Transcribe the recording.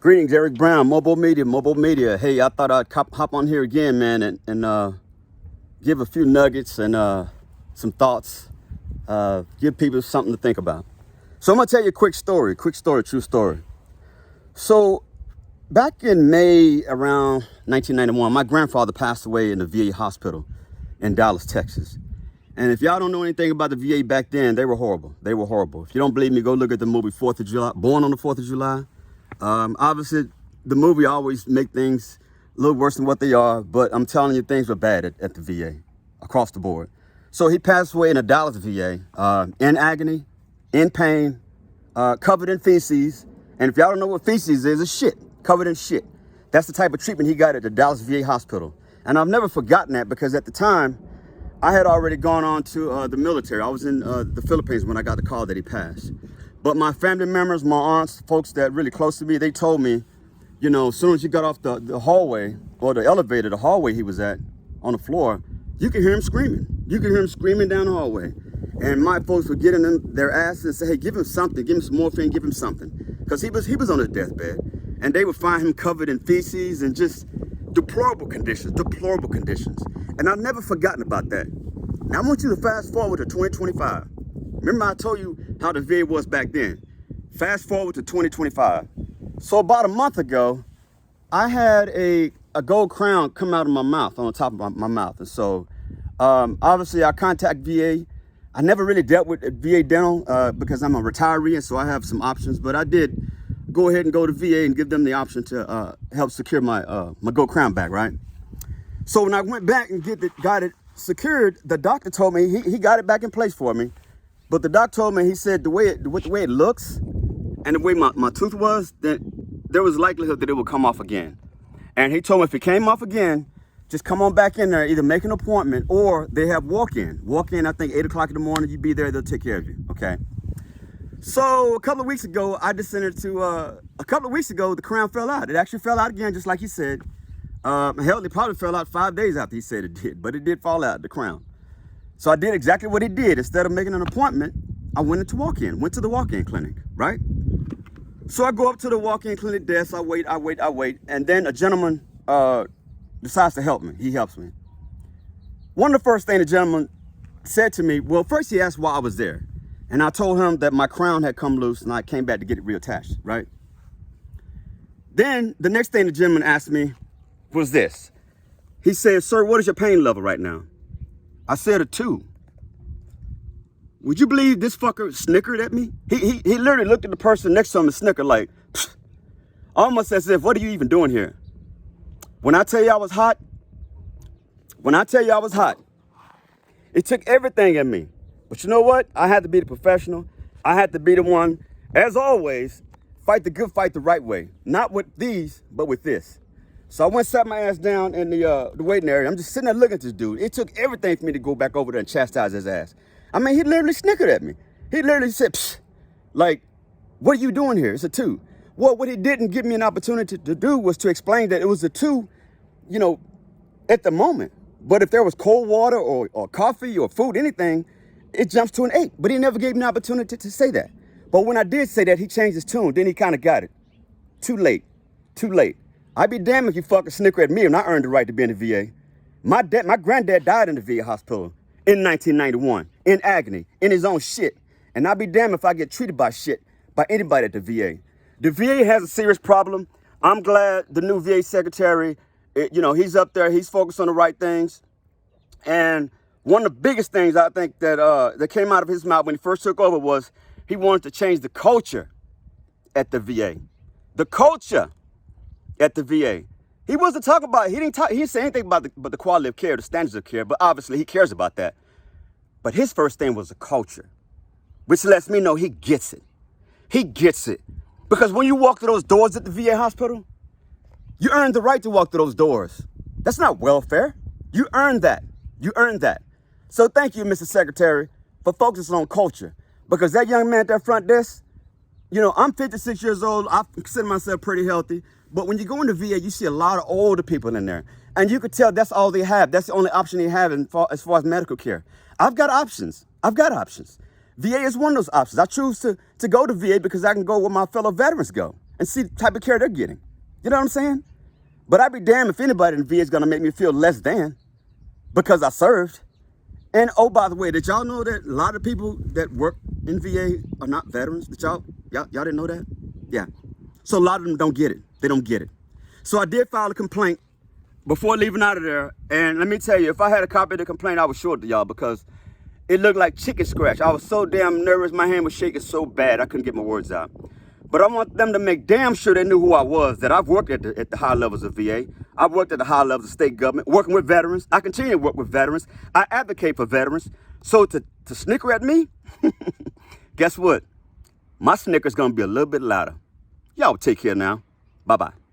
Greetings, Eric Brown, MOBO-Media. Hey, I thought I'd hop on here again, man, and give a few nuggets and some thoughts, give people something to think about. So I'm gonna tell you a quick story, true story. So back in May around 1991, my grandfather passed away in the VA hospital in Dallas, Texas. And if y'all don't know anything about the VA back then, they were horrible. They were horrible. If you don't believe me, go look at the movie 4th of July, Born on the 4th of July. Obviously, the movie always make things a little worse than what they are, but I'm telling you, things were bad at the VA across the board. So he passed away in a Dallas VA, in agony, in pain, covered in feces. And if y'all don't know what feces is, it's shit, covered in shit. That's the type of treatment he got at the Dallas VA hospital. And I've never forgotten that because at the time, I had already gone on to the military. I was in the Philippines when I got the call that he passed. But my family members, my aunts, folks that really close to me, they told me, you know, as soon as you got off the hallway or the elevator, the hallway he was at on the floor, you could hear him screaming. You could hear him screaming down the hallway. And my folks would get in their asses and say, hey, give him something, give him some morphine, give him something. Because he was on his deathbed. And they would find him covered in feces and just deplorable conditions. And I've never forgotten about that. Now I want you to fast forward to 2025. Remember I told you how the VA was back then. Fast forward to 2025. So about a month ago, I had a gold crown come out of my mouth, on the top of my mouth. And so obviously I contact VA. I never really dealt with VA dental because I'm a retiree, and so I have some options. But I did go ahead and go to VA and give them the option to help secure my gold crown back, right? So when I went back and got it secured, the doctor told me he got it back in place for me. But the doc told me, he said, the way it looks and the way my tooth was, that there was likelihood that it would come off again. And he told me if it came off again, just come on back in there, either make an appointment or they have walk-in. Walk-in, I think 8 o'clock in the morning, you be there, they'll take care of you, okay? So a couple of weeks ago, the crown fell out. It actually fell out again, just like he said. Hell, it probably fell out 5 days after he said it did, but it did fall out, the crown. So I did exactly what he did. Instead of making an appointment, I went to the walk-in clinic, right? So I go up to the walk-in clinic desk, I wait, and then a gentleman decides to help me. He helps me. One of the first things the gentleman said to me, well, first he asked why I was there. And I told him that my crown had come loose and I came back to get it reattached, right? Then the next thing the gentleman asked me was this. He said, sir, what is your pain level right now? I said a 2. Would you believe this fucker snickered at me? He literally looked at the person next to him and snickered like, pfft, almost as if, what are you even doing here? When I tell you I was hot, it took everything in me. But you know what? I had to be the professional. I had to be the one, as always, fight the good fight the right way. Not with these, but with this. So I went and sat my ass down in the waiting area. I'm just sitting there looking at this dude. It took everything for me to go back over there and chastise his ass. I mean, he literally snickered at me. He literally said, psh, like, what are you doing here? It's a 2. Well, what he didn't give me an opportunity to do was to explain that it was a 2, you know, at the moment. But if there was cold water or coffee or food, anything, it jumps to an 8. But he never gave me an opportunity to say that. But when I did say that, he changed his tune. Then he kind of got it. Too late. I'd be damned if you fucking snicker at me and I earned the right to be in the VA. My granddad died in the VA hospital in 1991, in agony, in his own shit. And I'd be damned if I get treated by shit by anybody at the VA. The VA has a serious problem. I'm glad the new VA secretary, he's up there, he's focused on the right things. And one of the biggest things I think that came out of his mouth when he first took over was he wanted to change the culture at the VA. The culture at the VA. He wasn't talking about, he didn't say anything about the quality of care, the standards of care, but obviously he cares about that. But his first thing was the culture, which lets me know he gets it. He gets it. Because when you walk through those doors at the VA hospital, you earned the right to walk through those doors. That's not welfare. You earned that. So thank you, Mr. Secretary, for focusing on culture. Because that young man at that front desk, I'm 56 years old. I consider myself pretty healthy. But when you go into VA, you see a lot of older people in there. And you could tell that's all they have. That's the only option they have as far as medical care. I've got options. VA is one of those options. I choose to go to VA because I can go where my fellow veterans go. and see the type of care they're getting. You know what I'm saying? But I'd be damned if anybody in the VA is going to make me feel less than because I served. And oh, by the way, did y'all know that a lot of people that work in VA are not veterans? Did y'all didn't know that? Yeah. So a lot of them don't get it. They don't get it. So I did file a complaint before leaving out of there. And let me tell you, if I had a copy of the complaint, I would show it to y'all because it looked like chicken scratch. I was so damn nervous. My hand was shaking so bad, I couldn't get my words out. But I want them to make damn sure they knew who I was, that I've worked at the high levels of VA. I've worked at the high levels of state government, working with veterans. I continue to work with veterans. I advocate for veterans. So to snicker at me, guess what? My snicker's gonna be a little bit louder. Y'all take care now. Bye-bye.